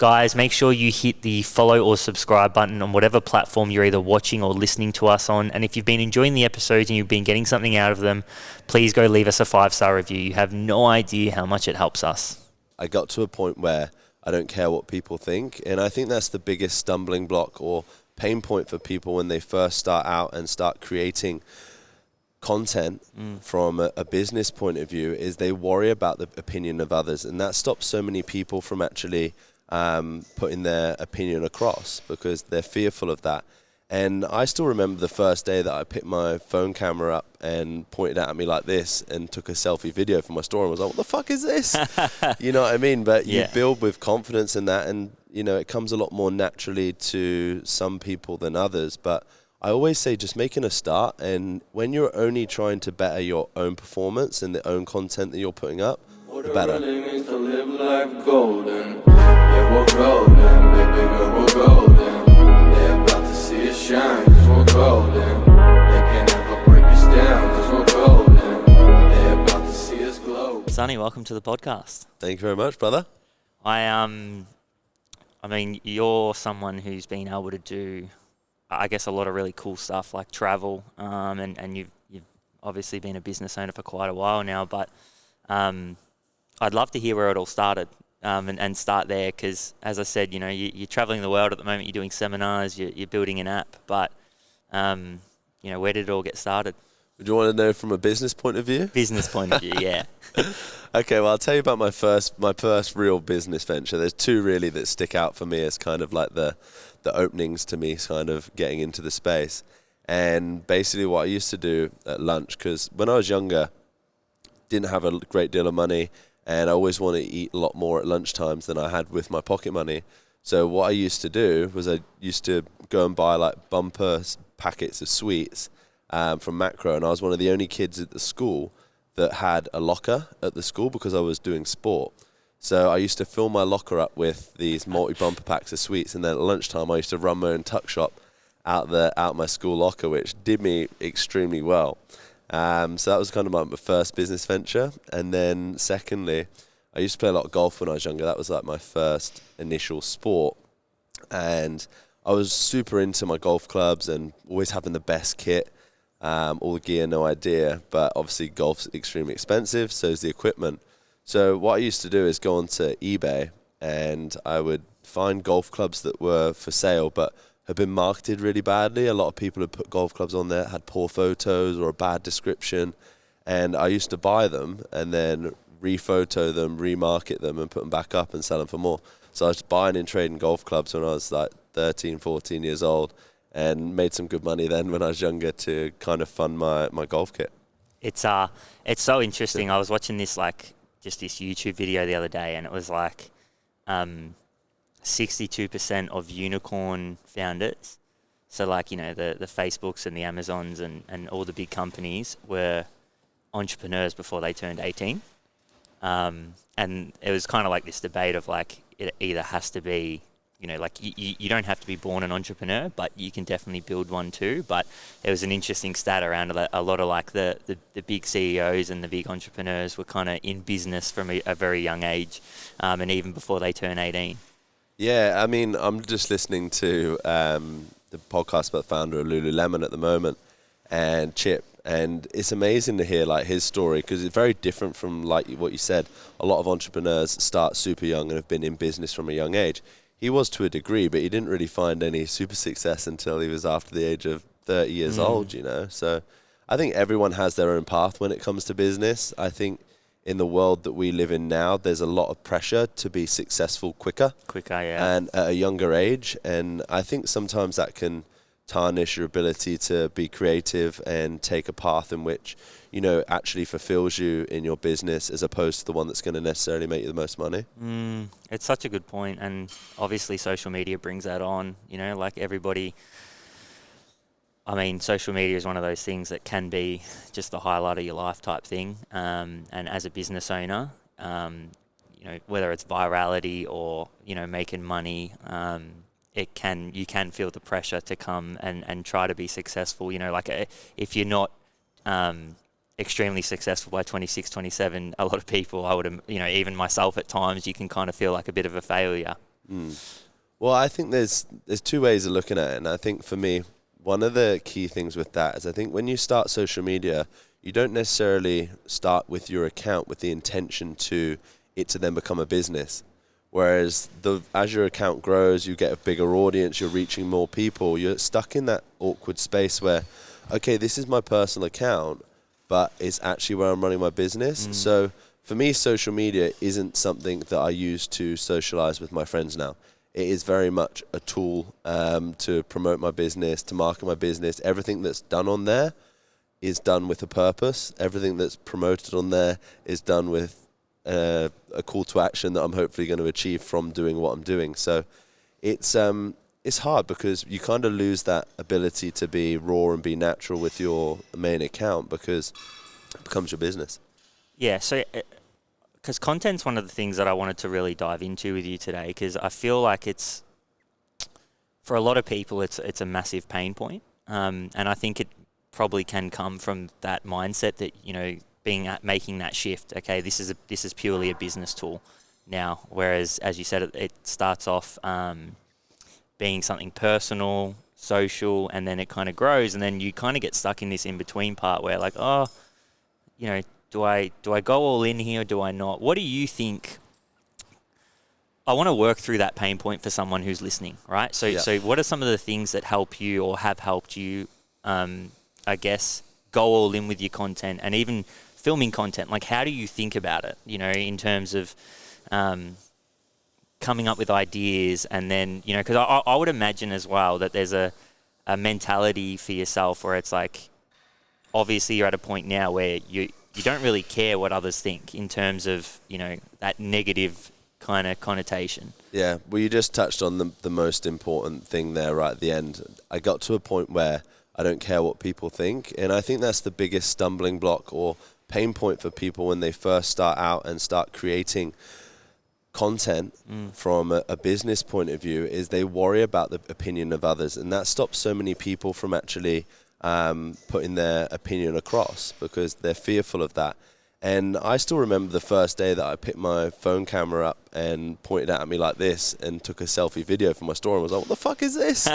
Guys, make sure you hit the follow or subscribe button on whatever platform you're either watching or listening to us on. And if you've been enjoying the episodes and you've been getting something out of them, please go leave us a 5-star review. You have no idea how much it helps us. I got to a point where I don't care what people think. And I think that's the biggest stumbling block or pain point for people when they first start out and start creating content from a business point of view, is they worry about the opinion of others. And that stops so many people from actually putting their opinion across because they're fearful of that. And I still remember the first day that I picked my phone camera up and pointed at me like this and took a selfie video for my store and was like, what the fuck is this? You know what I mean? But you build with confidence in that, and you know, it comes a lot more naturally to some people than others. But I always say just making a start, and when you're only trying to better your own performance and the own content that you're putting up, the better. What it really means to live life golden. Yeah, we're golden, baby girl, we're golden. They're about to see us shine, cause we're golden. They can't ever break us down, cause we're golden. They're about to see us glow. Sonny, welcome to the podcast. Thank you very much, brother. I mean, you're someone who's been able to do, I guess, a lot of really cool stuff like travel, and you've obviously been a business owner for quite a while now, but I'd love to hear where it all started, and start there, because as I said, you know, you're traveling the world at the moment, you're doing seminars, you're building an app, but you know, where did it all get started? Would you want to know from a business point of view? Business point of view, yeah. Okay, well, I'll tell you about my first real business venture. There's two really that stick out for me as kind of like the openings to me kind of getting into the space. And basically what I used to do at lunch, because when I was younger, didn't have a great deal of money, and I always wanted to eat a lot more at lunchtimes than I had with my pocket money. So what I used to do was I used to go and buy like bumper packets of sweets from Macro, and I was one of the only kids at the school that had a locker at the school because I was doing sport. So I used to fill my locker up with these multi-bumper packs of sweets, and then at lunchtime I used to run my own tuck shop out my school locker, which did me extremely well. So that was kind of my first business venture. And then secondly, I used to play a lot of golf when I was younger. That was like my first initial sport. And I was super into my golf clubs and always having the best kit, all the gear, no idea. But obviously golf's extremely expensive, so is the equipment. So what I used to do is go onto eBay, and I would find golf clubs that were for sale but had been marketed really badly. A lot of people had put golf clubs on there, had poor photos or a bad description, and I used to buy them and then rephoto them, remarket them, and put them back up and sell them for more. So I was buying and trading golf clubs when I was like 13, 14 years old, and made some good money then when I was younger to kind of fund my golf kit. It's so interesting. I was watching this just this YouTube video the other day, and it was like 62% of unicorn founders, so like, you know, the Facebooks and the Amazons and all the big companies, were entrepreneurs before they turned 18. And it was kind of like this debate of like, it either has to be, you know, like you don't have to be born an entrepreneur, but you can definitely build one too. But there was an interesting stat around a lot of like the big CEOs and the big entrepreneurs were kind of in business from a very young age, and even before they turn 18. Yeah, I mean, I'm just listening to the podcast about the founder of Lululemon at the moment, and Chip, and it's amazing to hear like his story, because it's very different from like what you said. A lot of entrepreneurs start super young and have been in business from a young age. He was to a degree, but he didn't really find any super success until he was after the age of 30 years old, you know. So I think everyone has their own path when it comes to business. I think in the world that we live in now, there's a lot of pressure to be successful quicker, yeah, and at a younger age. And I think sometimes that can tarnish your ability to be creative and take a path in which, you know, actually fulfills you in your business, as opposed to the one that's going to necessarily make you the most money. It's such a good point, and obviously social media brings that on, you know, like everybody. I mean, social media is one of those things that can be just the highlight of your life type thing. And as a business owner, you know, whether it's virality or, you know, making money, you can feel the pressure to come and try to be successful. You know, like if you're not extremely successful by 26, 27, a lot of people, I would, you know, even myself at times, you can kind of feel like a bit of a failure. Well, I think there's two ways of looking at it. And I think for me, one of the key things with that is I think when you start social media, you don't necessarily start with your account with the intention to then become a business. Whereas as your account grows, you get a bigger audience, you're reaching more people, you're stuck in that awkward space where, okay, this is my personal account, but it's actually where I'm running my business. So for me, social media isn't something that I use to socialize with my friends now. It is very much a tool to promote my business, to market my business. Everything that's done on there is done with a purpose. Everything that's promoted on there is done with a call to action that I'm hopefully going to achieve from doing what I'm doing. So it's hard because you kind of lose that ability to be raw and be natural with your main account because it becomes your business. Yeah, so because content's one of the things that I wanted to really dive into with you today, because I feel like it's, for a lot of people, it's a massive pain point. And I think it probably can come from that mindset that, you know, making that shift. Okay, this is purely a business tool now, whereas, as you said, it starts off being something personal, social, and then it kind of grows, and then you kind of get stuck in this in-between part where, like, oh, you know, do I go all in here or do I not? What do you think? I want to work through that pain point for someone who's listening, right? So what are some of the things that help you or have helped you, I guess, go all in with your content and even filming content? Like, how do you think about it, you know, in terms of coming up with ideas? And then, you know, because I would imagine as well that there's a mentality for yourself where it's like, obviously you're at a point now where you don't really care what others think in terms of, you know, that negative kind of connotation. Yeah, well, you just touched on the most important thing there right at the end. I got to a point where I don't care what people think, and I think that's the biggest stumbling block or pain point for people when they first start out and start creating content from a business point of view, is they worry about the opinion of others, and that stops so many people from actually putting their opinion across because they're fearful of that. And I still remember the first day that I picked my phone camera up and pointed it at me like this and took a selfie video for my store and was like, what the fuck is this?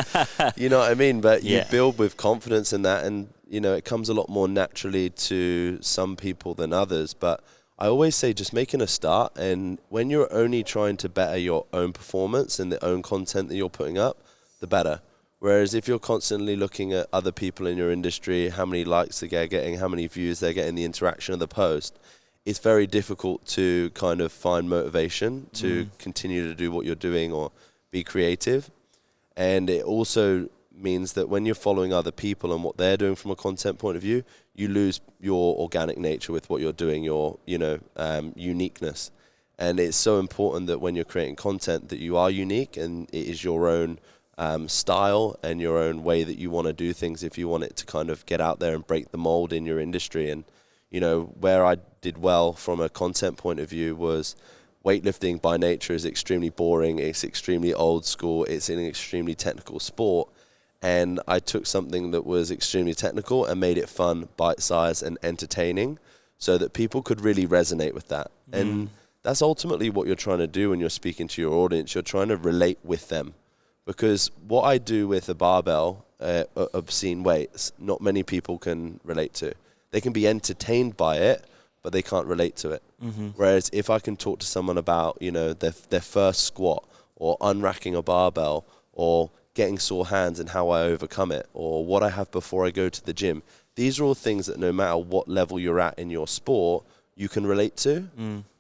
You know what I mean? But you build with confidence in that, and, you know, it comes a lot more naturally to some people than others. But I always say just making a start, and when you're only trying to better your own performance and the own content that you're putting up, the better. Whereas if you're constantly looking at other people in your industry, how many likes they're getting, how many views they're getting, the interaction of the post, it's very difficult to kind of find motivation to continue to do what you're doing or be creative. And it also means that when you're following other people and what they're doing from a content point of view, you lose your organic nature with what you're doing, your, you know, uniqueness. And it's so important that when you're creating content that you are unique and it is your own style and your own way that you want to do things if you want it to kind of get out there and break the mold in your industry. And, you know, where I did well from a content point of view was weightlifting by nature is extremely boring. It's extremely old school. It's an extremely technical sport. And I took something that was extremely technical and made it fun, bite-sized and entertaining so that people could really resonate with that. And that's ultimately what you're trying to do when you're speaking to your audience. You're trying to relate with them. Because what I do with a barbell, obscene weights, not many people can relate to. They can be entertained by it, but they can't relate to it. Whereas if I can talk to someone about, you know, their first squat or unracking a barbell or getting sore hands and how I overcome it or what I have before I go to the gym, these are all things that no matter what level you're at in your sport, you can relate to.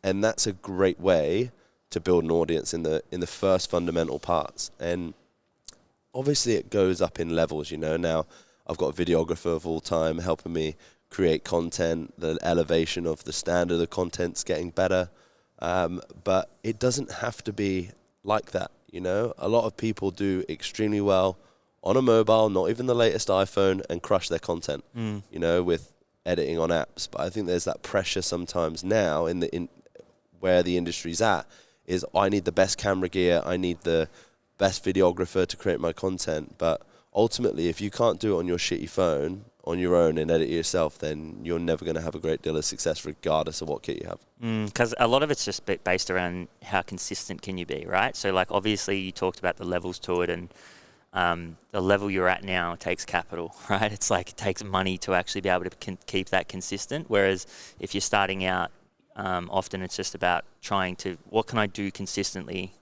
And that's a great way to build an audience in the first fundamental parts. And obviously it goes up in levels, you know. Now I've got a videographer of all time helping me create content. The elevation of the standard of content's getting better. But it doesn't have to be like that, you know. A lot of people do extremely well on a mobile, not even the latest iPhone, and crush their content, you know, with editing on apps. But I think there's that pressure sometimes now in where the industry's at, is I need the best camera gear, I need the best videographer to create my content. But ultimately, if you can't do it on your shitty phone on your own and edit it yourself, then you're never going to have a great deal of success regardless of what kit you have. Because a lot of it's just based around how consistent can you be, right? So like obviously you talked about the levels to it, and the level you're at now takes capital, right? It's like it takes money to actually be able to keep that consistent. Whereas if you're starting out, often it's just about trying to, what can I do consistently,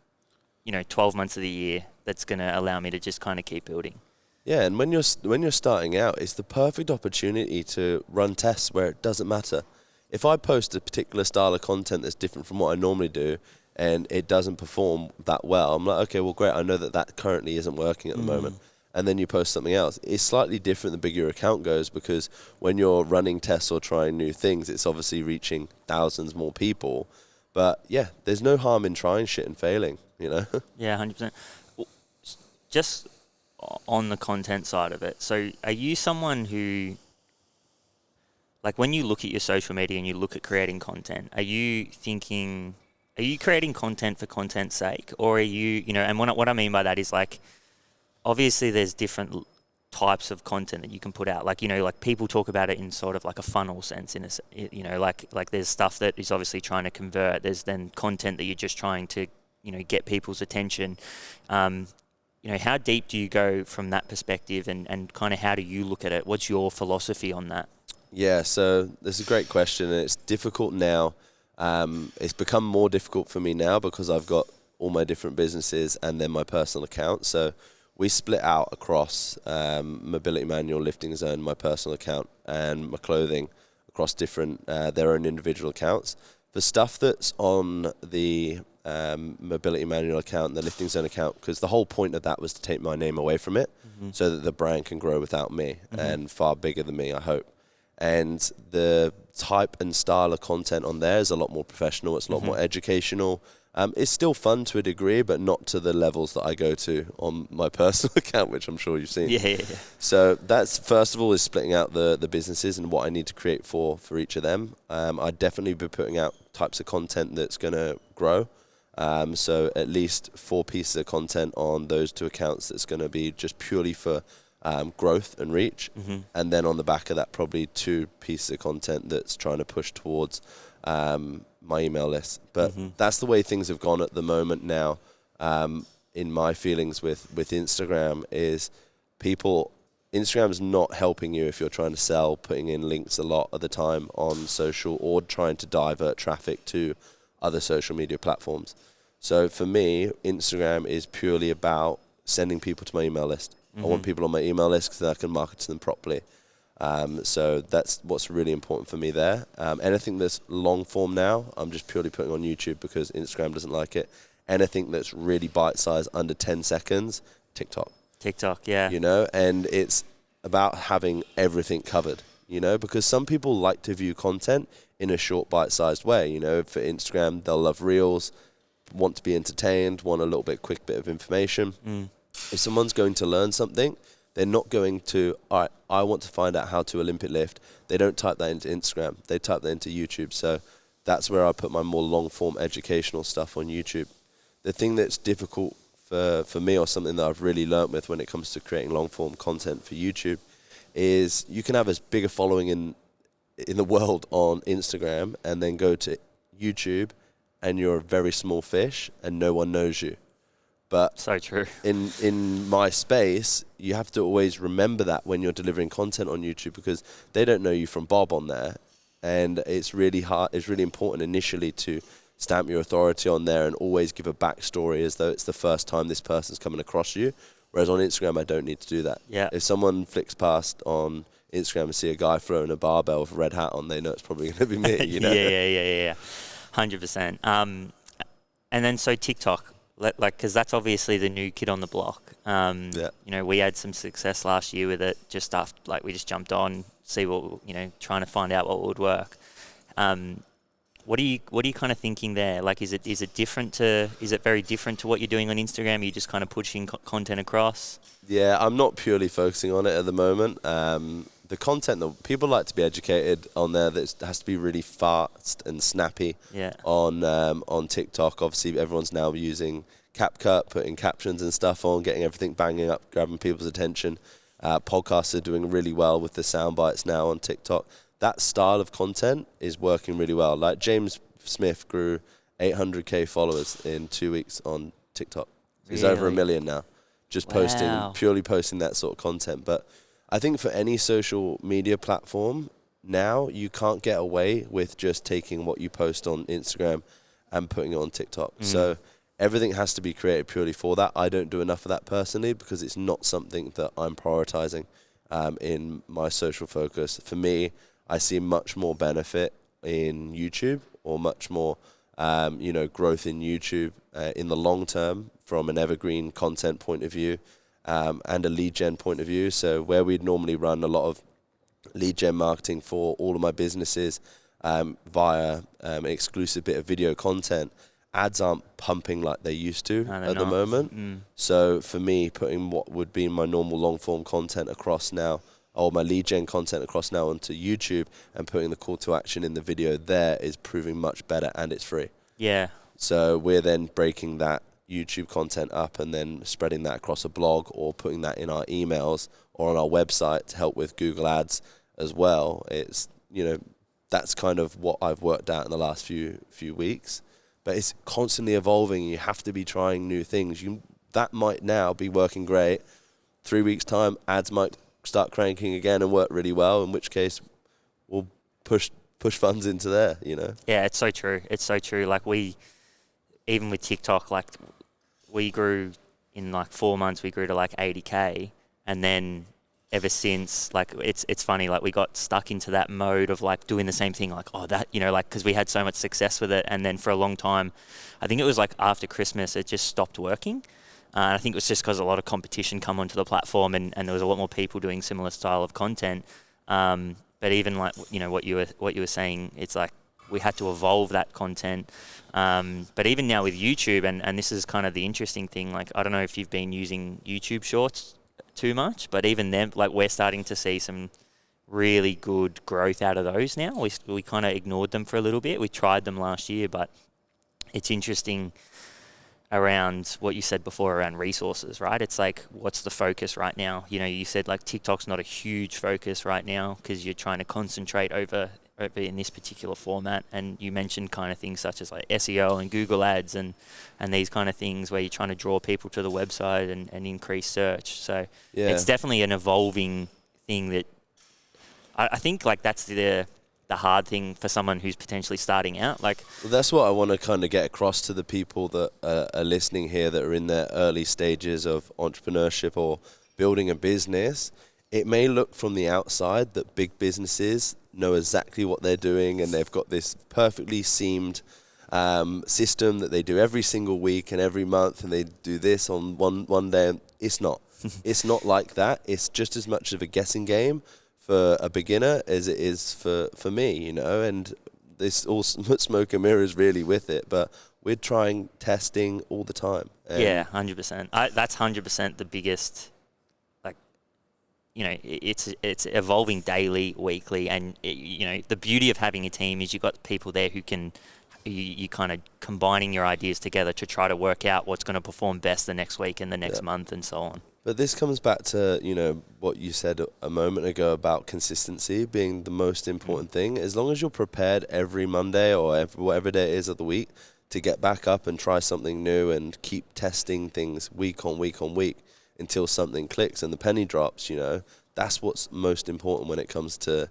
12 months of the year that's going to allow me to just kind of keep building. Yeah, and when you're starting out, it's the perfect opportunity to run tests where it doesn't matter. If I post a particular style of content that's different from what I normally do, and it doesn't perform that well, I'm like, okay, well, great, I know that currently isn't working at the moment. And then you post something else. It's slightly different the bigger your account goes, because when you're running tests or trying new things, it's obviously reaching thousands more people. But yeah, there's no harm in trying shit and failing, Yeah, 100%. Just on the content side of it, so are you someone who, like when you look at your social media and you look at creating content, are you creating content for content's sake, or are you, and what I mean by that is like, obviously there's different types of content that you can put out. Like, like people talk about it in sort of like a funnel sense, like there's stuff that is obviously trying to convert. There's then content that you're just trying to, get people's attention. How deep do you go from that perspective, and kind of how do you look at it? What's your philosophy on that? Yeah, so this is a great question, and it's difficult now. It's become more difficult for me now because I've got all my different businesses and then my personal account. So we split out across Mobility Manual, Lifting Zone, my personal account, and my clothing across different their own individual accounts. The stuff that's on the Mobility Manual account and the Lifting Zone account, because the whole point of that was to take my name away from it, so that the brand can grow without me and far bigger than me, I hope. And the type and style of content on there is a lot more professional. It's a lot more educational. It's still fun to a degree, but not to the levels that I go to on my personal account, which I'm sure you've seen. Yeah. So that's, first of all, is splitting out the businesses and what I need to create for each of them. I'd definitely be putting out types of content that's going to grow. So at least 4 pieces of content on those 2 accounts that's going to be just purely for growth and reach. And then on the back of that, probably 2 pieces of content that's trying to push towards my email list. But that's the way things have gone at the moment now. In my feelings with Instagram is Instagram's not helping you if you're trying to sell, putting in links a lot of the time on social, or trying to divert traffic to other social media platforms. So for me, Instagram is purely about sending people to my email list. I want people on my email list because then I can market to them properly. So that's what's really important for me there. Anything that's long form now, I'm just purely putting on YouTube because Instagram doesn't like it. Anything that's really bite-sized, under 10 seconds, TikTok, yeah. And it's about having everything covered, because some people like to view content in a short bite-sized way. For Instagram, they'll love reels, want to be entertained, want a little bit quick bit of information. If someone's going to learn something, they're not going to, all right, I want to find out how to Olympic lift. They don't type that into Instagram. They type that into YouTube. So that's where I put my more long-form educational stuff on YouTube. The thing that's difficult for me, or something that I've really learnt with when it comes to creating long-form content for YouTube, is you can have as big a following in the world on Instagram and then go to YouTube and you're a very small fish and no one knows you. But so true. In my space, you have to always remember that when you're delivering content on YouTube, because they don't know you from Bob on there. And it's really hard. It's really important initially to stamp your authority on there and always give a backstory as though it's the first time this person's coming across you. Whereas on Instagram, I don't need to do that. Yeah. If someone flicks past on Instagram and see a guy throwing a barbell with a red hat on, they know it's probably going to be me. Yeah. 100%. And then so TikTok, because that's obviously the new kid on the block. We had some success last year with it. Just after, we just jumped on, see what trying to find out what would work. What are you kind of thinking there? Is it very different to what you're doing on Instagram? Are you just kind of pushing content across? Yeah, I'm not purely focusing on it at the moment. The content that people like to be educated on there, that has to be really fast and snappy. Yeah. On TikTok, obviously everyone's now using CapCut, putting captions and stuff on, getting everything banging up, grabbing people's attention. Podcasts are doing really well with the sound bites now on TikTok. That style of content is working really well. Like James Smith grew 800k followers in 2 weeks on TikTok. He's over 1 million now, just purely posting that sort of content. But I think for any social media platform now, you can't get away with just taking what you post on Instagram and putting it on TikTok. So everything has to be created purely for that. I don't do enough of that personally because it's not something that I'm prioritizing in my social focus. For me, I see much more benefit in YouTube, or much more growth in YouTube in the long term from an evergreen content point of view and a lead gen point of view. So where we'd normally run a lot of lead gen marketing for all of my businesses via an exclusive bit of video content, ads aren't pumping like they used to at the moment. So for me, putting what would be my normal long form content across now, or my lead gen content across now onto YouTube, and putting the call to action in the video there is proving much better, and it's free. Yeah. So we're then breaking that YouTube content up and then spreading that across a blog, or putting that in our emails or on our website to help with Google Ads as well. It's, that's kind of what I've worked out in the last few weeks. But it's constantly evolving. You have to be trying new things. That might now be working great. 3 weeks time, ads might start cranking again and work really well, in which case we'll push funds into there, Yeah, it's so true. It's so true. Like even with TikTok, like we grew in like 4 months, we grew to like 80k, and then ever since, like it's funny, like we got stuck into that mode of like doing the same thing, like because we had so much success with it, and then for a long time, I think it was like after Christmas, it just stopped working. I think it was just because a lot of competition come onto the platform, and there was a lot more people doing similar style of content. But even like what you were saying, it's like we had to evolve that content. But even now with YouTube, and this is kind of the interesting thing. Like I don't know if you've been using YouTube Shorts too much, but even then, like we're starting to see some really good growth out of those now. We kind of ignored them for a little bit. We tried them last year, but it's interesting around what you said before around resources, right? It's like, what's the focus right now? You said like TikTok's not a huge focus right now because you're trying to concentrate over in this particular format. And you mentioned kind of things such as like SEO and Google Ads and these kind of things where you're trying to draw people to the website and increase search. So it's definitely an evolving thing that I think like that's the hard thing for someone who's potentially starting out. Well, that's what I want to kind of get across to the people that are listening here, that are in their early stages of entrepreneurship or building a business. It may look from the outside that big businesses know exactly what they're doing and they've got this perfectly seamed system that they do every single week and every month, and they do this on one day. It's not. It's not like that. It's just as much of a guessing game for a beginner as it is for me, and this all smoke and mirrors really with it, but we're trying testing all the time. Yeah, 100%. That's 100% the biggest, it's evolving daily, weekly, and the beauty of having a team is you've got people there who can, you kind of combining your ideas together to try to work out what's going to perform best the next week and the next month and so on. But this comes back to, what you said a moment ago about consistency being the most important thing. As long as you're prepared every Monday or whatever day it is of the week to get back up and try something new and keep testing things week on week on week until something clicks and the penny drops, that's what's most important when it comes to,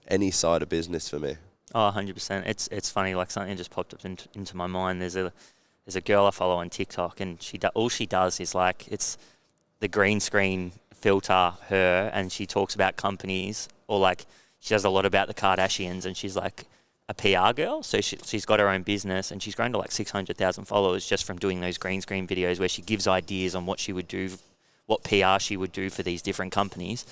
any side of business for me. Oh, 100%. It's funny, like something just popped up into my mind. There's a girl I follow on TikTok, and all she does is like, it's the green screen filter her, and she talks about companies, or like she does a lot about the Kardashians, and she's like a PR girl. So she's got her own business, and she's grown to like 600,000 followers just from doing those green screen videos where she gives ideas on what she would do, what PR she would do for these different companies.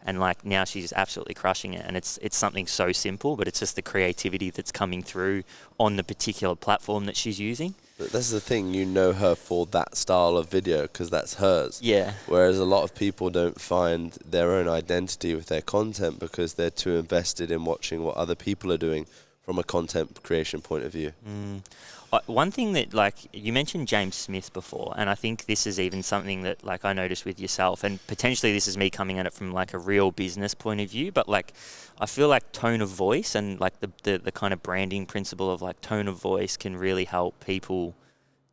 And like now she's absolutely crushing it. And it's something so simple, but it's just the creativity that's coming through on the particular platform that she's using. But that's the thing, her for that style of video because that's hers. Yeah. Whereas a lot of people don't find their own identity with their content because they're too invested in watching what other people are doing from a content creation point of view. One thing that, like, you mentioned James Smith before, and I think this is even something that, like, I noticed with yourself, and potentially this is me coming at it from, like, a real business point of view, but, like, I feel like tone of voice and, like, the kind of branding principle of, like, tone of voice can really help people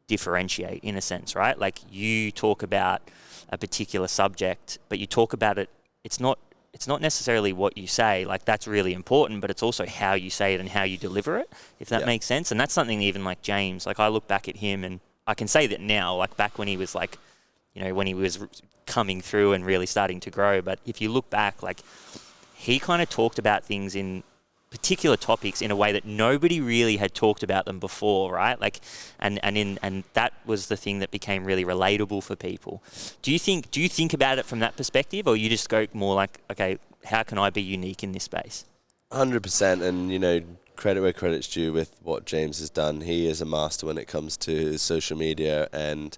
differentiate in a sense, right? Like, you talk about a particular subject, but you talk about it, it's not necessarily what you say, like that's really important, but it's also how you say it and how you deliver it, if that makes sense. And that's something even like James, like I look back at him and I can say that now, like back when he was like, you know, when he was coming through and really starting to grow. But if you look back, like he kind of talked about things in particular topics in a way that nobody really had talked about them before, right? Like, and that was the thing that became really relatable for people. Do you think about it from that perspective, or you just go more like, okay, how can I be unique in this space? 100%, and you know, credit where credit's due with what James has done. He is a master when it comes to social media, and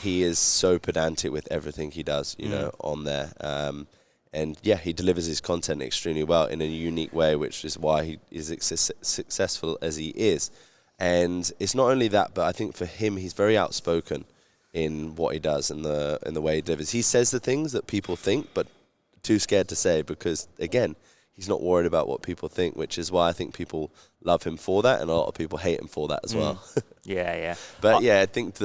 he is so pedantic with everything he does, you know, on there. And yeah, he delivers his content extremely well in a unique way, which is why he is successful as he is. And it's not only that, but I think for him, he's very outspoken in what he does and the way he delivers. He says the things that people think, but too scared to say because, again, he's not worried about what people think, which is why I think people love him for that, and a lot of people hate him for that as well. Yeah. But yeah, I think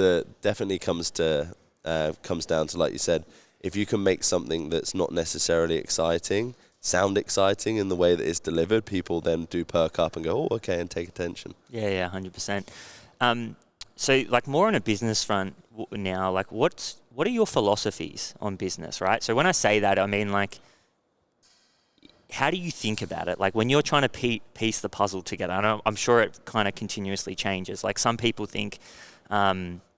definitely comes down to, like you said, if you can make something that's not necessarily exciting sound exciting in the way that it's delivered, people then do perk up and go, oh, okay, and take attention. Yeah, 100%. So, like, more on a business front now, like, what are your philosophies on business, right? So when I say that, I mean, like, how do you think about it? Like, when you're trying to piece the puzzle together, and I'm sure it kind of continuously changes. Like, some people think,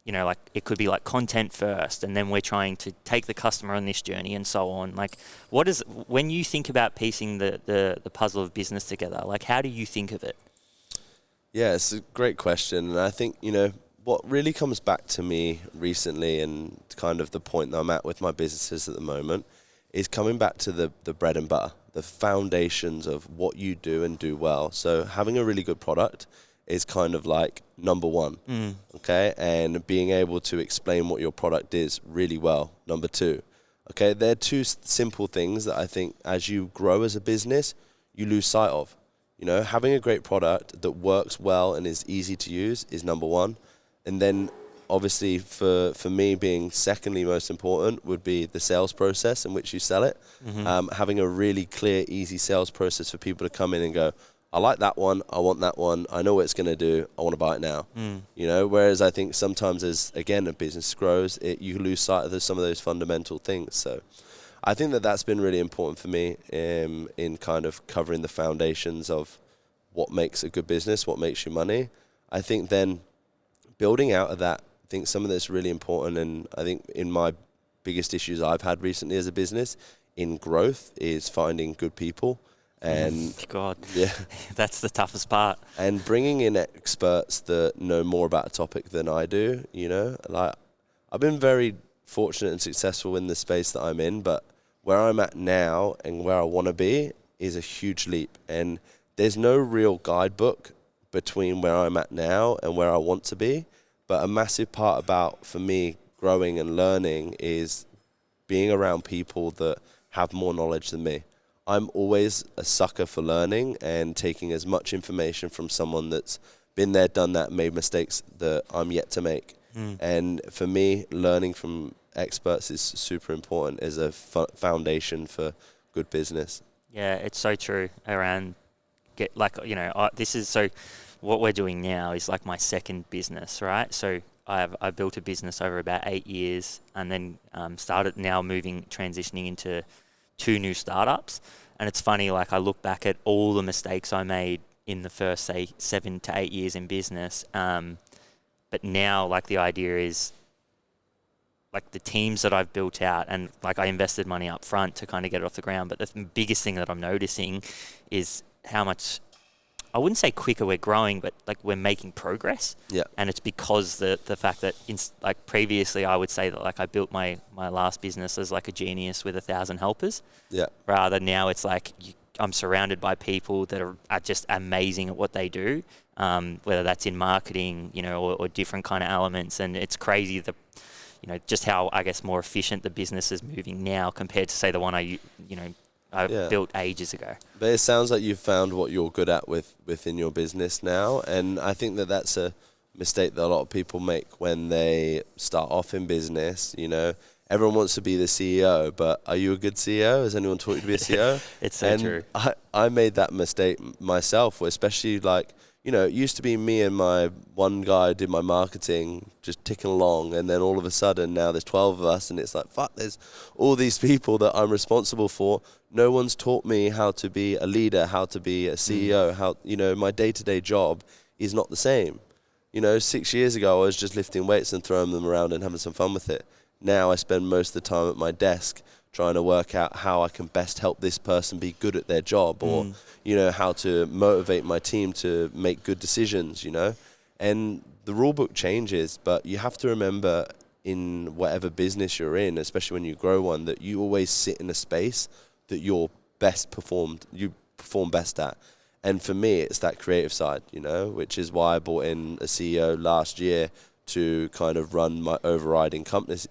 you know, like it could be like content first, and then we're trying to take the customer on this journey and so on. Like, when you think about piecing the puzzle of business together, like, how do you think of it? Yeah, it's a great question. And I think, you know, what really comes back to me recently and kind of the point that I'm at with my businesses at the moment is coming back to the bread and butter, the foundations of what you do and do well. So having a really good product is kind of like number one, okay? And being able to explain what your product is really well, number two. Okay, they're two simple things that I think as you grow as a business, you lose sight of. You know, having a great product that works well and is easy to use is number one. And then obviously for me, being secondly most important would be the sales process in which you sell it. Having a really clear, easy sales process for people to come in and go, I like that one, I want that one, I know what it's going to do, I want to buy it now. You know, whereas I think sometimes as, again, a business grows, you lose sight of some of those fundamental things. So I think that's been really important for me in kind of covering the foundations of what makes a good business, what makes you money. I think then building out of that, I think some of that's really important, and I think in my biggest issues I've had recently as a business in growth is finding good people. And God, yeah, that's the toughest part. And bringing in experts that know more about a topic than I do, you know, like I've been very fortunate and successful in the space that I'm in, but where I'm at now and where I want to be is a huge leap. And there's no real guidebook between where I'm at now and where I want to be. But a massive part about, for me, growing and learning is being around people that have more knowledge than me. I'm always a sucker for learning and taking as much information from someone that's been there, done that, made mistakes that I'm yet to make. And for me, learning from experts is super important as a foundation for good business. Yeah, it's so true around what we're doing now is like my second business, right? So I built a business over about 8 years and then started now transitioning into 2 new startups. And it's funny, like I look back at all the mistakes I made in the first, say, 7 to 8 years in business. But now, like, the idea is, like, the teams that I've built out, and like I invested money up front to kind of get it off the ground. But the biggest thing that I'm noticing is how much, I wouldn't say quicker we're growing, but like we're making progress. Yeah. And it's because the fact that like previously I would say that like I built my last business as like a genius with 1,000 helpers. Yeah. Rather now it's like I'm surrounded by people that are just amazing at what they do, whether that's in marketing, or different kind of elements. And it's crazy just how, I guess, more efficient the business is moving now compared to, say, the one I built ages ago. But it sounds like you've found what you're good at within your business now, and I think that's a mistake that a lot of people make when they start off in business. Everyone wants to be the CEO, but are you a good CEO? Has anyone taught you to be a CEO? It's so true. I made that mistake myself, especially it used to be me and my one guy did my marketing, just ticking along, and then all of a sudden now there's 12 of us, and it's like, fuck, there's all these people that I'm responsible for. No one's taught me how to be a leader, how to be a CEO, how, my day-to-day job is not the same. 6 years ago I was just lifting weights and throwing them around and having some fun with it. Now I spend most of the time at my desk trying to work out how I can best help this person be good at their job, or how to motivate my team to make good decisions, and the rule book changes, but you have to remember in whatever business you're in, especially when you grow one, that you always sit in a space that you perform best at. And for me, it's that creative side, which is why I brought in a CEO last year to kind of run my overriding companies,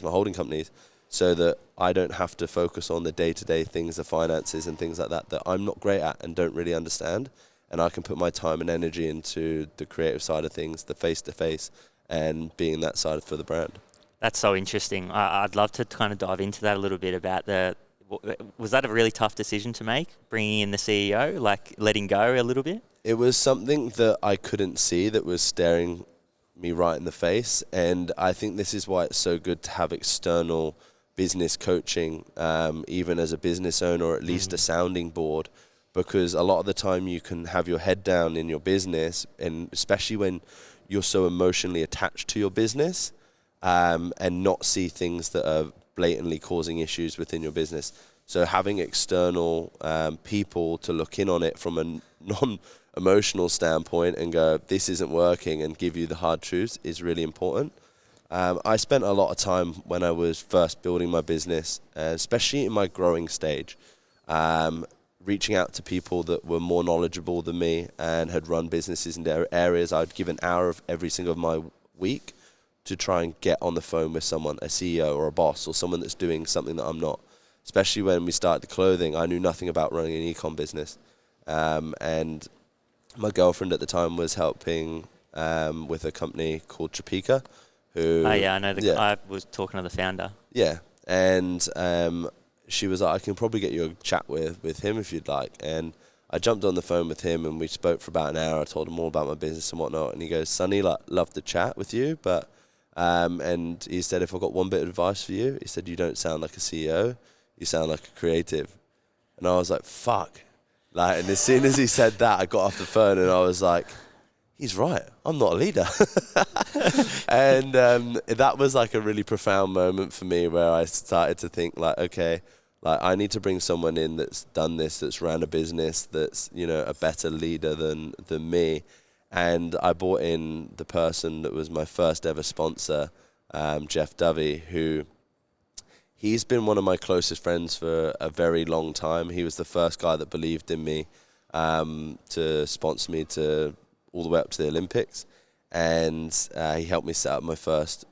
my holding companies, so that I don't have to focus on the day-to-day things, the finances and things like that I'm not great at and don't really understand. And I can put my time and energy into the creative side of things, the face-to-face, and being that side for the brand. That's so interesting. I'd love to kind of dive into that a little bit about was that a really tough decision to make, bringing in the CEO, like letting go a little bit? It was something that I couldn't see that was staring me right in the face. And I think this is why it's so good to have external business coaching, even as a business owner, or at least a sounding board, because a lot of the time you can have your head down in your business, and especially when you're so emotionally attached to your business, and not see things that are blatantly causing issues within your business. So having external people to look in on it from a non-emotional standpoint and go, this isn't working, and give you the hard truths is really important. I spent a lot of time when I was first building my business, especially in my growing stage, reaching out to people that were more knowledgeable than me and had run businesses in their areas. I'd give an hour of every single of my week to try and get on the phone with someone, a CEO or a boss or someone that's doing something that I'm not. Especially when we started the clothing, I knew nothing about running an e-com business. And my girlfriend at the time was helping with a company called Topeka. Oh yeah, I know. I was talking to the founder. Yeah, and she was like, I can probably get you a chat with him if you'd like. And I jumped on the phone with him and we spoke for about an hour. I told him all about my business and whatnot. And he goes, Sonny, love to chat with you, but and he said, if I've got one bit of advice for you, he said, you don't sound like a CEO, you sound like a creative. And I was like, fuck. And as soon as he said that, I got off the phone and I was like, he's right, I'm not a leader. And that was like a really profound moment for me, where I started to think okay, I need to bring someone in that's done this, that's ran a business, that's, a better leader than me. And I brought in the person that was my first ever sponsor, Jeff Dovey, who he's been one of my closest friends for a very long time. He was the first guy that believed in me to sponsor me to all the way up to the Olympics. And he helped me set up my first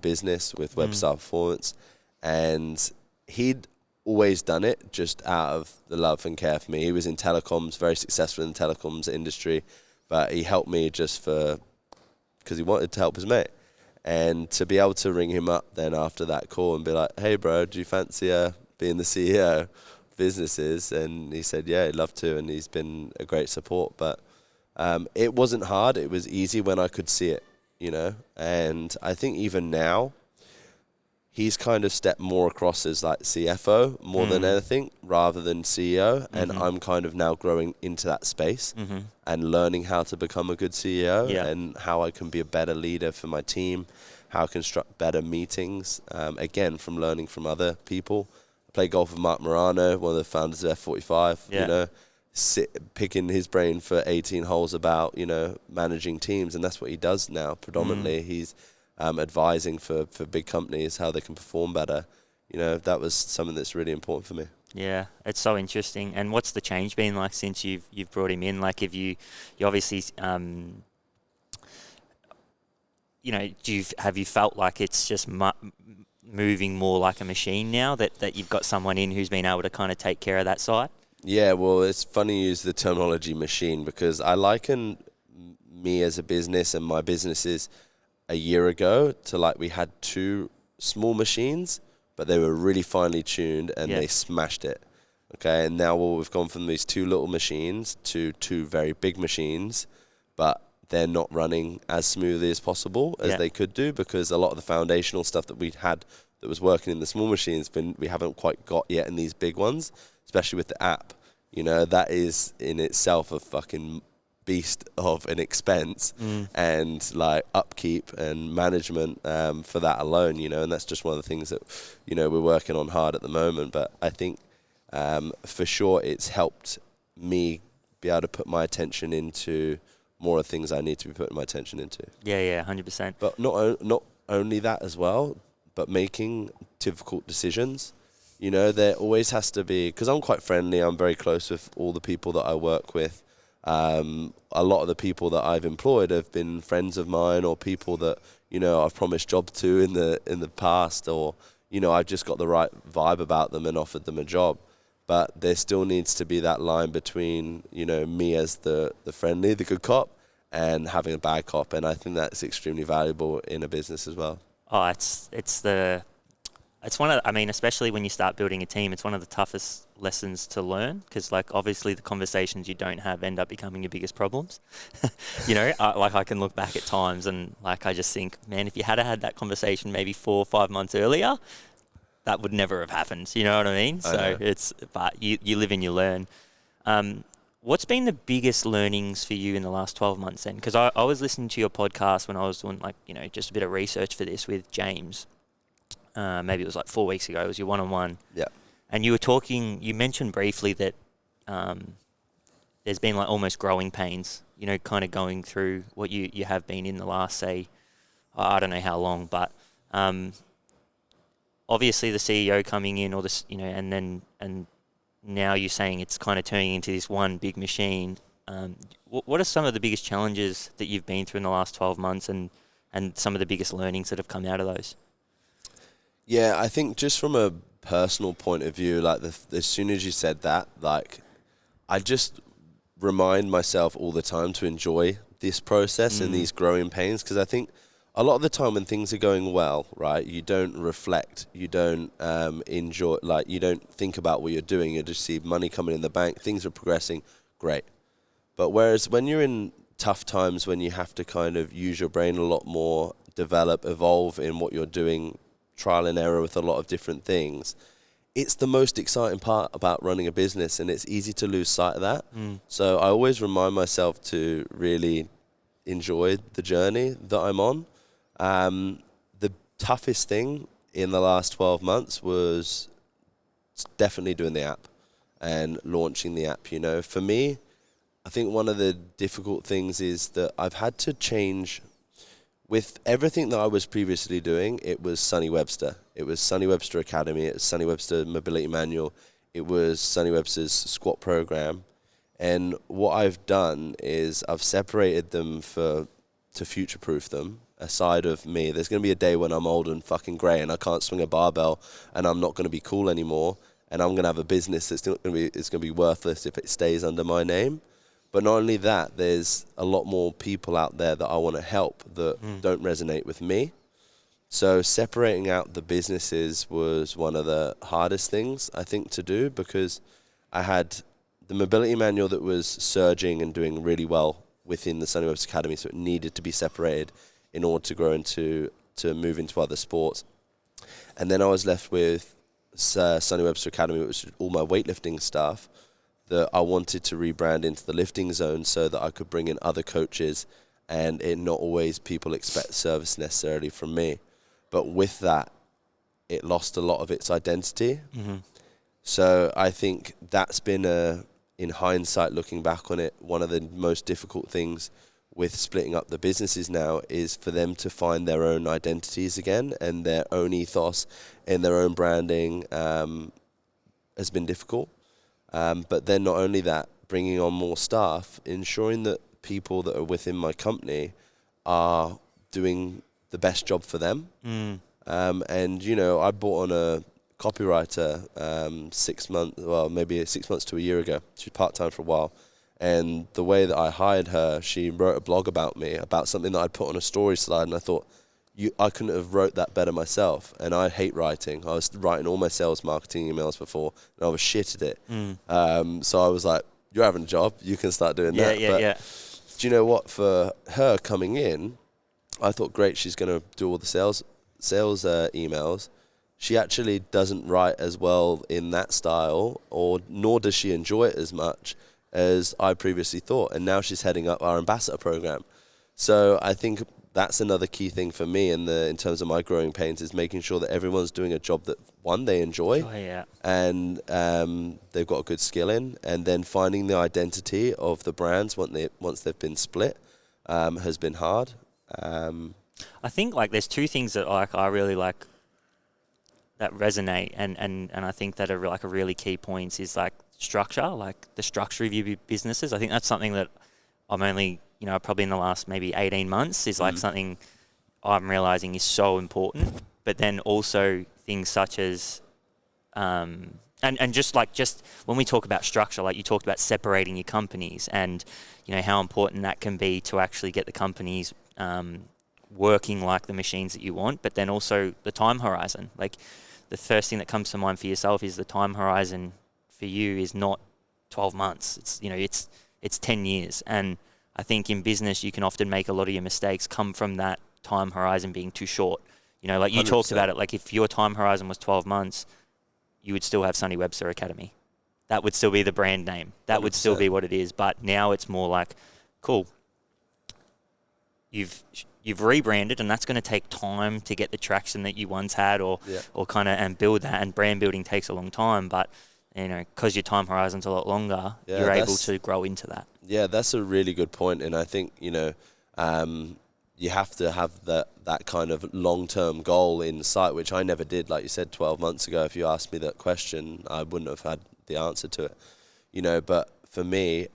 business with Webstar Performance. And he'd always done it just out of the love and care for me. He was in telecoms, very successful in the telecoms industry, but he helped me just because he wanted to help his mate. And to be able to ring him up then after that call and be like, hey bro, do you fancy being the CEO of businesses? And he said, yeah, he'd love to. And he's been a great support. But it wasn't hard. It was easy when I could see it, And I think even now, he's kind of stepped more across as like CFO more than anything, rather than CEO. And I'm kind of now growing into that space and learning how to become a good CEO and how I can be a better leader for my team, how I construct better meetings, again, from learning from other people. I play golf with Mark Morano, one of the founders of F45, picking his brain for 18 holes about, managing teams. And that's what he does now predominantly. He's advising for big companies how they can perform better. That was something that's really important for me. Yeah, it's so interesting. And what's the change been like since you've brought him in? Like, have you obviously have you felt like it's just moving more like a machine now that you've got someone in who's been able to kind of take care of that side? Yeah, well, it's funny you use the terminology machine, because I liken me as a business and my businesses a year ago to, like, we had two small machines, but they were really finely tuned and they smashed it. Okay, and now we've gone from these two little machines to two very big machines, but they're not running as smoothly as possible as they could do, because a lot of the foundational stuff that we had that was working in the small machines we haven't quite got yet in these big ones, especially with the app. You know, that is in itself a fucking beast of an expense and like upkeep and management for that alone, you know, and that's just one of the things that, you know, we're working on hard at the moment. But I think for sure it's helped me be able to put my attention into more of things I need to be putting my attention into. Yeah, 100%. But not only that as well, but making difficult decisions. You know, there always has to be, because I'm quite friendly, I'm very close with all the people that I work with. A lot of the people that I've employed have been friends of mine, or people that, you know, I've promised job to in the past, or, you know, I've just got the right vibe about them and offered them a job. But there still needs to be that line between, you know, me as the friendly, the good cop, and having a bad cop. And I think that's extremely valuable in a business as well. Oh, it's one of, I mean, especially when you start building a team, it's one of the toughest lessons to learn, because, like, obviously the conversations you don't have end up becoming your biggest problems. You know, I can look back at times and, like, I just think, man, if you had had that conversation maybe 4 or 5 months earlier, that would never have happened. You know what I mean? But you live and you learn. What's been the biggest learnings for you in the last 12 months then? Because I was listening to your podcast when I was doing, like, you know, just a bit of research for this with James. Maybe it was like 4 weeks ago. It was your one-on-one. Yeah. And you mentioned briefly that there's been like almost growing pains, you know, kind of going through what you have been in the last, say, I don't know how long, but obviously the CEO coming in, or this, you know, and now you're saying it's kind of turning into this one big machine. What are some of the biggest challenges that you've been through in the last 12 months, and some of the biggest learnings that have come out of those? Yeah, I think just from a personal point of view, like as soon as you said that, like, I just remind myself all the time to enjoy this process and these growing pains, because I think a lot of the time when things are going well, right, you don't reflect, you don't enjoy, like, you don't think about what you're doing, you just see money coming in the bank, things are progressing, great. But whereas when you're in tough times, when you have to kind of use your brain a lot more, develop, evolve in what you're doing, trial and error with a lot of different things, it's the most exciting part about running a business, and it's easy to lose sight of that. So I always remind myself to really enjoy the journey that I'm on. The toughest thing in the last 12 months was definitely doing the app and launching the app. You know, for me, I think one of the difficult things is that I've had to change. With everything that I was previously doing, it was Sonny Webster. It was Sonny Webster Academy. It was Sonny Webster Mobility Manual. It was Sonny Webster's squat program. And what I've done is I've separated them to future-proof them. Aside of me, there's going to be a day when I'm old and fucking grey and I can't swing a barbell and I'm not going to be cool anymore, and I'm going to have a business that's going to be worthless if it stays under my name. But not only that, there's a lot more people out there that I want to help that don't resonate with me. So separating out the businesses was one of the hardest things, I think, to do, because I had the mobility manual that was surging and doing really well within the Sonny Webster Academy, so it needed to be separated in order to grow to move into other sports. And then I was left with Sonny Webster Academy, which was all my weightlifting stuff, that I wanted to rebrand into the lifting zone so that I could bring in other coaches and it not always people expect service necessarily from me. But with that, it lost a lot of its identity. So I think that's been, in hindsight, looking back on it, one of the most difficult things with splitting up the businesses now is for them to find their own identities again and their own ethos and their own branding. has been difficult. But then not only that, bringing on more staff, ensuring that people that are within my company are doing the best job for them. And, you know, I brought on a copywriter 6 months, well, maybe 6 months to a year ago. She was part-time for a while. And the way that I hired her, she wrote a blog about me, about something that I'd put on a story slide, and I thought, I couldn't have wrote that better myself. And I hate writing. I was writing all my sales marketing emails before, and I was shit at it. So I was like, you're having a job, you can start doing that. But do you know what? For her coming in, I thought, great, she's going to do all the sales emails. She actually doesn't write as well in that style, nor does she enjoy it as much as I previously thought. And now she's heading up our ambassador program. So I think that's another key thing for me in terms of my growing pains, is making sure that everyone's doing a job that, one, they enjoy, and they've got a good skill in, and then finding the identity of the brands once they've been split has been hard. I think like there's two things that I really like that resonate, and I think that are like a really key points is like structure, like the structure of your businesses. I think that's something that I'm only, you know, probably in the last maybe 18 months is like something I'm realizing is so important. But then also things such as, and just when we talk about structure, like you talked about separating your companies and, you know, how important that can be to actually get the companies working like the machines that you want, but then also the time horizon. Like the first thing that comes to mind for yourself is the time horizon for you is not 12 months. It's, you know, it's 10 years. And I think in business, you can often make a lot of your mistakes come from that time horizon being too short. You know, like you 100%. Talked about it, like if your time horizon was 12 months, you would still have Sonny Webster Academy. That would still be the brand name. That 100%. Would still be what it is. But now it's more like, cool, you've rebranded, and that's going to take time to get the traction that you once had or kind of, and build that. And brand building takes a long time, but you know, because your time horizon's a lot longer, you're able to grow into that. Yeah, that's a really good point. And I think, you know, you have to have that kind of long-term goal in sight, which I never did. Like you said, 12 months ago, if you asked me that question, I wouldn't have had the answer to it. You know, but for me,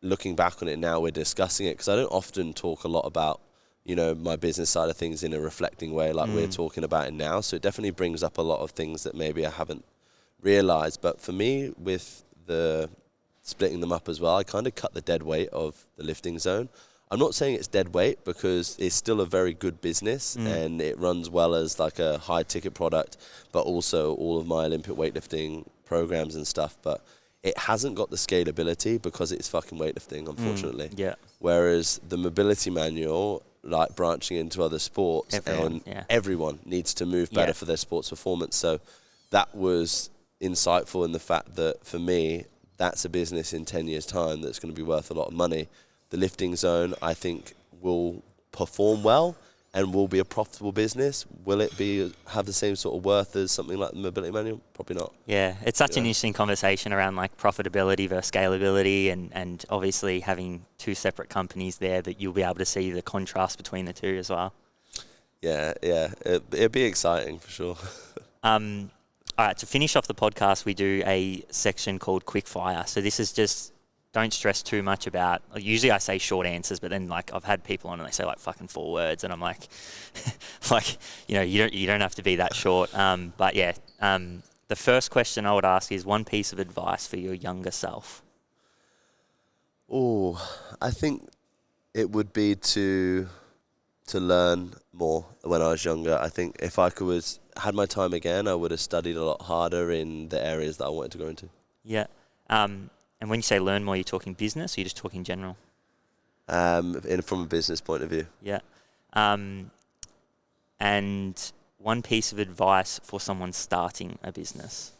looking back on it now, we're discussing it, because I don't often talk a lot about, you know, my business side of things in a reflecting way like we're talking about it now. So it definitely brings up a lot of things that maybe I haven't realized. But for me, with the splitting them up as well, I kind of cut the dead weight of the lifting zone. I'm not saying it's dead weight, because it's still a very good business and it runs well as like a high ticket product, but also all of my Olympic weightlifting programs and stuff. But it hasn't got the scalability because it's fucking weightlifting, unfortunately. Whereas the mobility manual, like branching into other sports, everyone needs to move better for their sports performance. So that was insightful in the fact that for me, that's a business in 10 years' time that's going to be worth a lot of money. The lifting zone, I think, will perform well and will be a profitable business. Will it have the same sort of worth as something like the mobility manual? Probably not. Yeah, it's such an interesting conversation around like profitability versus scalability, and obviously having two separate companies there that you'll be able to see the contrast between the two as well. Yeah, it'd be exciting for sure. All right, to finish off the podcast, we do a section called Quickfire. So this is just, don't stress too much about, usually I say short answers, but then like I've had people on and they say like fucking 4 words, and I'm like, you know, you don't have to be that short. But yeah, the first question I would ask is one piece of advice for your younger self. Oh, I think it would be to learn more when I was younger. I think if I had my time again, I would have studied a lot harder in the areas that I wanted to go into. Yeah. And when you say learn more, you're talking business, or you're just talking general? From a business point of view. Yeah. And one piece of advice for someone starting a business.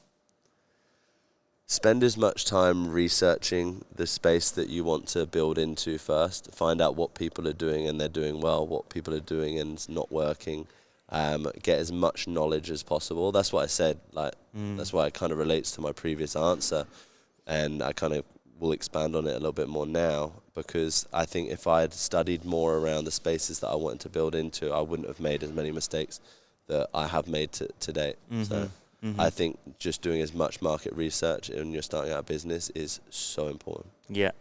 Spend as much time researching the space that you want to build into first. Find out what people are doing and they're doing well, what people are doing and not working. Get as much knowledge as possible. That's what I said. That's why it kind of relates to my previous answer. And I kind of will expand on it a little bit more now, because I think if I had studied more around the spaces that I wanted to build into, I wouldn't have made as many mistakes that I have made to date. So I think just doing as much market research when you're starting out a business is so important. Yeah.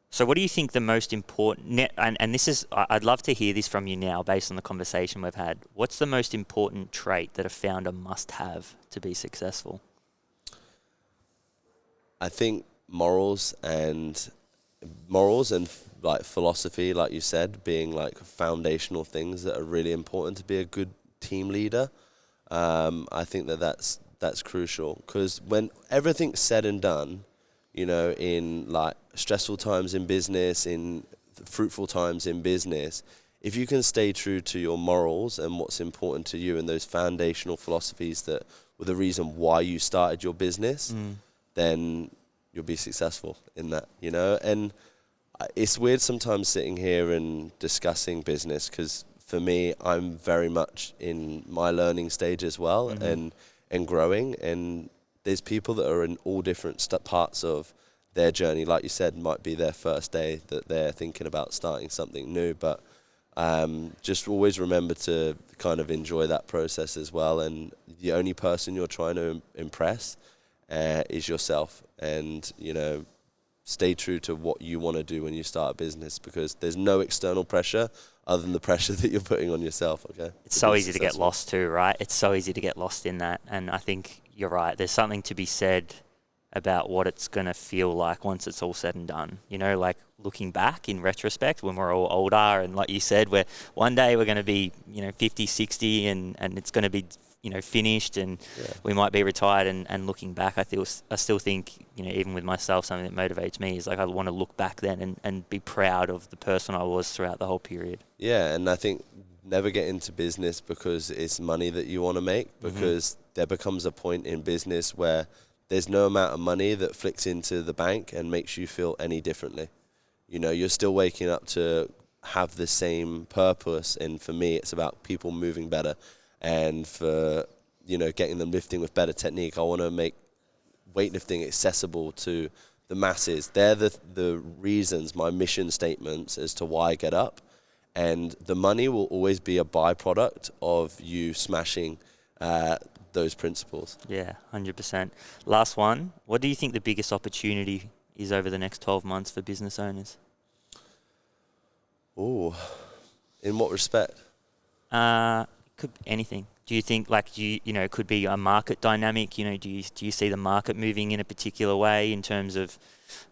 So what do you think the most important, and this is, I'd love to hear this from you now based on the conversation we've had. What's the most important trait that a founder must have to be successful? I think morals and like philosophy, like you said, being like foundational things that are really important to be a good team leader. I think that's crucial, because when everything's said and done, you know, in like stressful times in business, in fruitful times in business, if you can stay true to your morals and what's important to you and those foundational philosophies that were the reason why you started your business, then you'll be successful in that, you know. And it's weird sometimes sitting here and discussing business, because for me, I'm very much in my learning stage as well, and growing. And there's people that are in all different parts of their journey. Like you said, might be their first day that they're thinking about starting something new. But just always remember to kind of enjoy that process as well. And the only person you're trying to impress is yourself. And, you know, stay true to what you want to do when you start a business, because there's no external pressure other than the pressure that you're putting on yourself. Okay. It's so easy to get lost too, right? It's so easy to get lost in that. And I think you're right. There's something to be said about what it's going to feel like once it's all said and done. You know, like looking back in retrospect when we're all older, and like you said, one day we're going to be, you know, 50, 60 and it's going to be, you know, finished, and we might be retired, and looking back, I still think, you know, even with myself, something that motivates me is like I want to look back then and be proud of the person I was throughout the whole period. Yeah, and I think never get into business because it's money that you want to make, because there becomes a point in business where there's no amount of money that flicks into the bank and makes you feel any differently. You know, you're still waking up to have the same purpose, and for me, it's about people moving better. And for, you know, getting them lifting with better technique, I want to make weightlifting accessible to the masses. They're the reasons, my mission statements as to why I get up. And the money will always be a byproduct of you smashing those principles. Yeah, 100%. Last one. What do you think the biggest opportunity is over the next 12 months for business owners? Oh, in what respect? Could anything. Do you think, like, you know, it could be a market dynamic? You know, do you see the market moving in a particular way in terms of,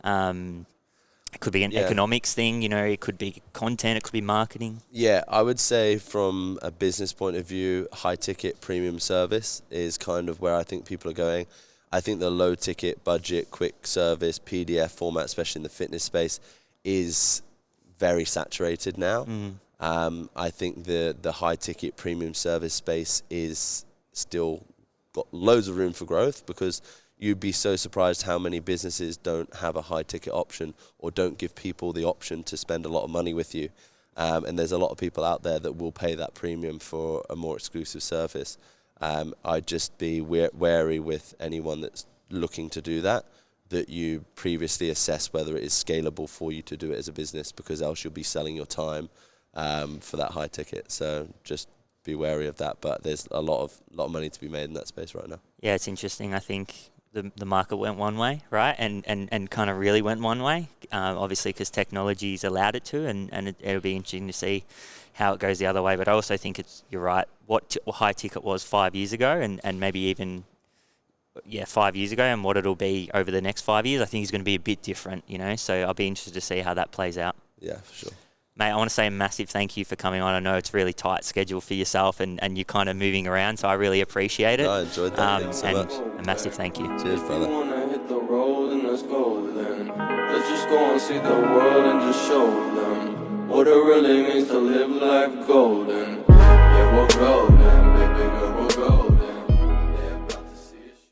it could be an economics thing, you know, it could be content, it could be marketing? Yeah, I would say from a business point of view, high ticket premium service is kind of where I think people are going. I think the low ticket budget, quick service, PDF format, especially in the fitness space, is very saturated now. I think the high ticket premium service space is still got loads of room for growth, because you'd be so surprised how many businesses don't have a high ticket option or don't give people the option to spend a lot of money with you. And there's a lot of people out there that will pay that premium for a more exclusive service. I'd just be wary with anyone that's looking to do that you previously assess whether it is scalable for you to do it as a business, because else you'll be selling your time for that high ticket. So just be wary of that. But there's a lot of money to be made in that space right now. Yeah, it's interesting. I think the market went one way, right? And kind of really went one way, obviously because technology's allowed it to, and it'll be interesting to see how it goes the other way. But I also think you're right. What high ticket was 5 years ago, and maybe even 5 years ago, and what it'll be over the next 5 years, I think is going to be a bit different, you know. So I'll be interested to see how that plays out. Yeah, for sure. Mate, I want to say a massive thank you for coming on. I know it's a really tight schedule for yourself, and you're kind of moving around, so I really appreciate it. I enjoyed that. Thanks so much. A massive thank you. Cheers, brother. If you wanna hit the road and let's go then. Let's just go and see the world and just show them what it really means to live life golden. Yeah, we're golden.